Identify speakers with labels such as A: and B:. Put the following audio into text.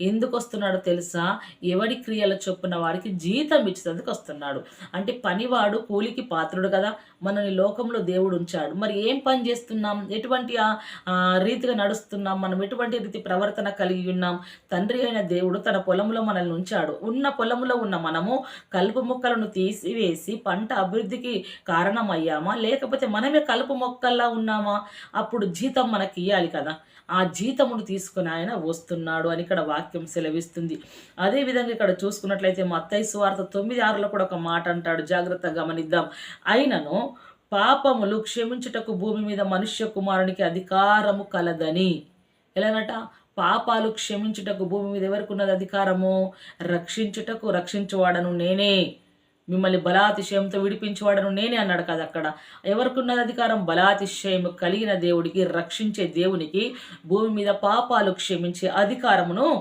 A: ఎందుకు వస్తున్నాడో తెలుసా? ఎవడి క్రియల చొప్పున వాడికి జీతం ఇచ్చేందుకు వస్తున్నాడు. అంటే పనివాడు కూలికి పాత్రుడు కదా. మనని లోకంలో దేవుడు ఉంచాడు. మరి ఏం పని చేస్తున్నాం, ఎటువంటి రీతిగా నడుస్తున్నాం, మనం ఎటువంటి రీతి ప్రవర్తన కలిగి ఉన్నాం? తండ్రి అయిన దేవుడు తన పొలంలో మనల్ని ఉంచాడు. ఉన్న పొలంలో ఉన్న మనము కలుపు మొక్కలను తీసివేసి పంట అభివృద్ధికి కారణమయ్యామా, లేకపోతే మనమే కలుపు మొక్కల్లా ఉన్నామా? అప్పుడు జీతం మనకి ఇయ్యాలి కదా. ఆ జీతమును తీసుకుని ఆయన వస్తున్నాడు అని ఇక్కడ వాక్యం సెలవిస్తుంది. అదేవిధంగా ఇక్కడ చూసుకున్నట్లయితే మత్తయి సువార్త 9:6లో కూడా ఒక మాట అంటాడు, జాగ్రత్తగా గమనిద్దాం. అయినను పాపములు క్షమించుటకు భూమి మీద మనుష్య కుమారునికి అధికారము కలదని. ఎలానట? పాపాలు క్షమించుటకు భూమి మీద ఎవరికి ఉన్నది అధికారము? రక్షించుటకు రక్షించువాడను నేనే, మిమ్మల్ని బలాతిశయంతో విడిపించేవాడను నేనే అన్నాడు కదా. అక్కడ ఎవరికి ఉన్నది అధికారం? బలాతిశయం కలిగిన దేవుడికి, రక్షించే దేవునికి భూమి మీద పాపాలు క్షమించే అధికారమును